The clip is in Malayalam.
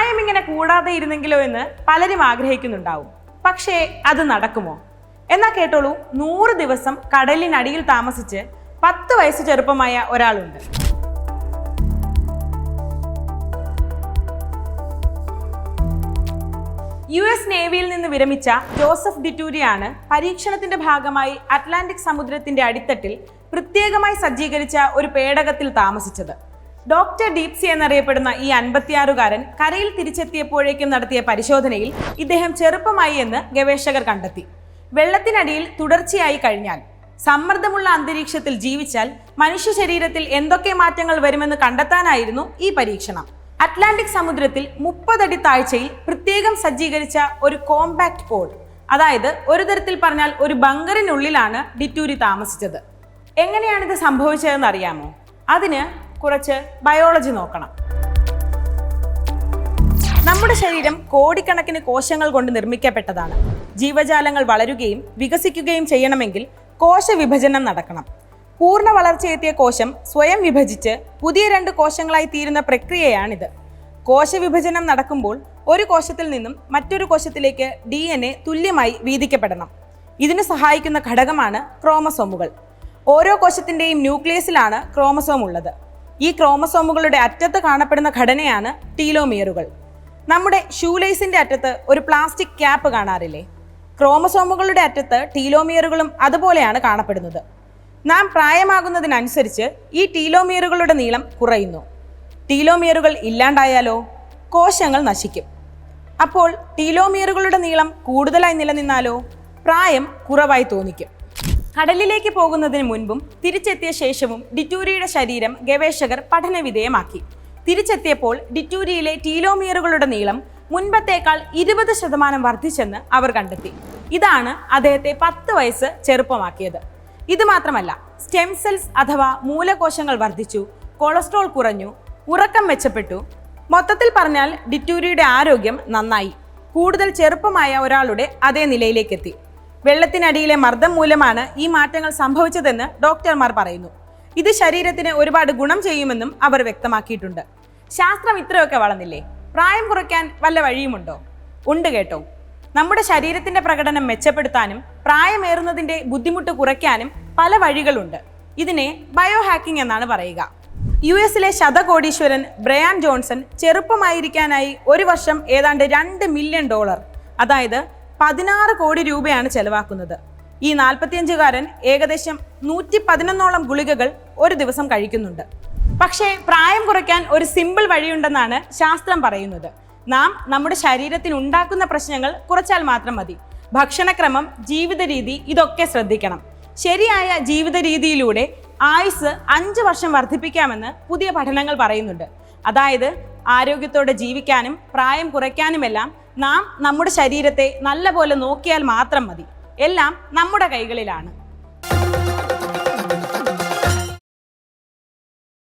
പ്രായം ഇങ്ങനെ കൂടാതെ ഇരുന്നെങ്കിലോ എന്ന് പലരും ആഗ്രഹിക്കുന്നുണ്ടാവും. പക്ഷേ അത് നടക്കുമോ? എന്നാ കേട്ടോളൂ, 100 ദിവസം കടലിനടിയിൽ താമസിച്ച് 10 വയസ്സ് ചെറുപ്പമായ ഒരാളുണ്ട്. US നേവിയിൽ നിന്ന് വിരമിച്ച ജോസഫ് ഡിറ്റൂരിയാണ് പരീക്ഷണത്തിന്റെ ഭാഗമായി അറ്റ്ലാന്റിക് സമുദ്രത്തിന്റെ അടിത്തട്ടിൽ പ്രത്യേകമായി സജ്ജീകരിച്ച ഒരു പേടകത്തിൽ താമസിച്ചത്. ഡോക്ടർ ഡീപ്സി എന്നറിയപ്പെടുന്ന ഈ 56-കാരൻ കരയിൽ തിരിച്ചെത്തിയപ്പോഴേക്കും നടത്തിയ പരിശോധനയിൽ ഇദ്ദേഹം ചെറുപ്പമായി എന്ന് ഗവേഷകർ കണ്ടെത്തി. വെള്ളത്തിനടിയിൽ തുടർച്ചയായി കഴിഞ്ഞാൽ, സമ്മർദ്ദമുള്ള അന്തരീക്ഷത്തിൽ ജീവിച്ചാൽ മനുഷ്യ ശരീരത്തിൽ എന്തൊക്കെ മാറ്റങ്ങൾ വരുമെന്ന് കണ്ടെത്താനായിരുന്നു ഈ പരീക്ഷണം. അറ്റ്ലാന്റിക് സമുദ്രത്തിൽ 30 അടി താഴ്ചയിൽ പ്രത്യേകം സജ്ജീകരിച്ച ഒരു കോമ്പാക്ട് പോഡ്, അതായത് ഒരു തരത്തിൽ പറഞ്ഞാൽ ഒരു ബങ്കറിനുള്ളിലാണ് ഡിറ്റൂരി താമസിച്ചത്. എങ്ങനെയാണിത് സംഭവിച്ചതെന്ന് അറിയാമോ? അതിന് കുറച്ച് ബയോളജി നോക്കണം. നമ്മുടെ ശരീരം കോടിക്കണക്കിന് കോശങ്ങൾ കൊണ്ട് നിർമ്മിക്കപ്പെട്ടതാണ്. ജീവജാലങ്ങൾ വളരുകയും വികസിക്കുകയും ചെയ്യണമെങ്കിൽ കോശവിഭജനം നടക്കണം. പൂർണ്ണ വളർച്ചയെത്തിയ കോശം സ്വയം വിഭജിച്ച് പുതിയ 2 കോശങ്ങളായി തീരുന്ന പ്രക്രിയയാണിത്. കോശവിഭജനം നടക്കുമ്പോൾ ഒരു കോശത്തിൽ നിന്നും മറ്റൊരു കോശത്തിലേക്ക് DNA തുല്യമായി വീതിക്കപ്പെടണം. ഇതിന് സഹായിക്കുന്ന ഘടകമാണ് ക്രോമസോമുകൾ. ഓരോ കോശത്തിൻ്റെയും ന്യൂക്ലിയസിലാണ് ക്രോമസോം ഉള്ളത്. ഈ ക്രോമസോമുകളുടെ അറ്റത്ത് കാണപ്പെടുന്ന ഘടനയാണ് ടീലോമിയറുകൾ. നമ്മുടെ ഷൂലേസിന്റെ അറ്റത്ത് ഒരു പ്ലാസ്റ്റിക് ക്യാപ്പ് കാണാറില്ലേ? ക്രോമസോമുകളുടെ അറ്റത്ത് ടീലോമിയറുകളും അതുപോലെയാണ് കാണപ്പെടുന്നത്. നാം പ്രായമാകുന്നതിനനുസരിച്ച് ഈ ടീലോമിയറുകളുടെ നീളം കുറയുന്നു. ടീലോമിയറുകൾ ഇല്ലാണ്ടായാലോ? കോശങ്ങൾ നശിക്കും. അപ്പോൾ ടീലോമിയറുകളുടെ നീളം കൂടുതലായി നിലനിന്നാലോ? പ്രായം കുറവായി തോന്നിക്കും. കടലിലേക്ക് പോകുന്നതിന് മുൻപും തിരിച്ചെത്തിയ ശേഷവും ഡിറ്റൂരിയുടെ ശരീരം ഗവേഷകർ പഠനവിധേയമാക്കി. തിരിച്ചെത്തിയപ്പോൾ ഡിറ്റൂരിയിലെ ടീലോമിയറുകളുടെ നീളം മുൻപത്തേക്കാൾ 20% വർദ്ധിച്ചെന്ന് അവർ കണ്ടെത്തി. ഇതാണ് അദ്ദേഹത്തെ 10 വയസ്സ് ചെറുപ്പമാക്കിയത്. ഇത് മാത്രമല്ല, സ്റ്റെം സെൽസ് അഥവാ മൂലകോശങ്ങൾ വർദ്ധിച്ചു, കൊളസ്ട്രോൾ കുറഞ്ഞു, ഉറക്കം മെച്ചപ്പെട്ടു. മൊത്തത്തിൽ പറഞ്ഞാൽ ഡിറ്റൂരിയുടെ ആരോഗ്യം നന്നായി. കൂടുതൽ ചെറുപ്പമായ ഒരാളുടെ അതേ നിലയിലേക്കെത്തി. വെള്ളത്തിനടിയിലെ മർദ്ദം മൂലമാണ് ഈ മാറ്റങ്ങൾ സംഭവിച്ചതെന്ന് ഡോക്ടർമാർ പറയുന്നു. ഇത് ശരീരത്തിന് ഒരുപാട് ഗുണം ചെയ്യുമെന്നും അവർ വ്യക്തമാക്കിയിട്ടുണ്ട്. ശാസ്ത്രം ഇത്രയൊക്കെ വളർന്നില്ലേ? പ്രായം കുറയ്ക്കാൻ വല്ല വഴിയുമുണ്ടോ? ഉണ്ട് കേട്ടോ. നമ്മുടെ ശരീരത്തിന്റെ പ്രകടനം മെച്ചപ്പെടുത്താനും പ്രായമേറുന്നതിന്റെ ബുദ്ധിമുട്ട് കുറയ്ക്കാനും പല വഴികളുണ്ട്. ഇതിനെ ബയോ ഹാക്കിംഗ് എന്നാണ് പറയുക. US-ലെ ശതകോടീശ്വരൻ ബ്രയാൻ ജോൺസൺ ചെറുപ്പമായിരിക്കാനായി ഒരു വർഷം ഏതാണ്ട് $2 മില്യൺ, അതായത് 16 കോടി രൂപയാണ് ചെലവാക്കുന്നത്. ഈ 45-കാരൻ ഏകദേശം 111ഓളം ഗുളികകൾ ഒരു ദിവസം കഴിക്കുന്നുണ്ട്. പക്ഷേ പ്രായം കുറയ്ക്കാൻ ഒരു സിമ്പിൾ വഴിയുണ്ടെന്നാണ് ശാസ്ത്രം പറയുന്നത്. നാം നമ്മുടെ ശരീരത്തിന് ഉണ്ടാക്കുന്ന പ്രശ്നങ്ങൾ കുറച്ചാൽ മാത്രം മതി. ഭക്ഷണക്രമം, ജീവിത രീതി ഇതൊക്കെ ശ്രദ്ധിക്കണം. ശരിയായ ജീവിത രീതിയിലൂടെ ആയുസ് 5 വർഷം വർദ്ധിപ്പിക്കാമെന്ന് പുതിയ പഠനങ്ങൾ പറയുന്നുണ്ട്. അതായത് ആരോഗ്യത്തോടെ ജീവിക്കാനും പ്രായം കുറയ്ക്കാനുമെല്ലാം നാം നമ്മുടെ ശരീരത്തെ നല്ലപോലെ നോക്കിയാൽ മാത്രം മതി. എല്ലാം നമ്മുടെ കൈകളിലാണ്.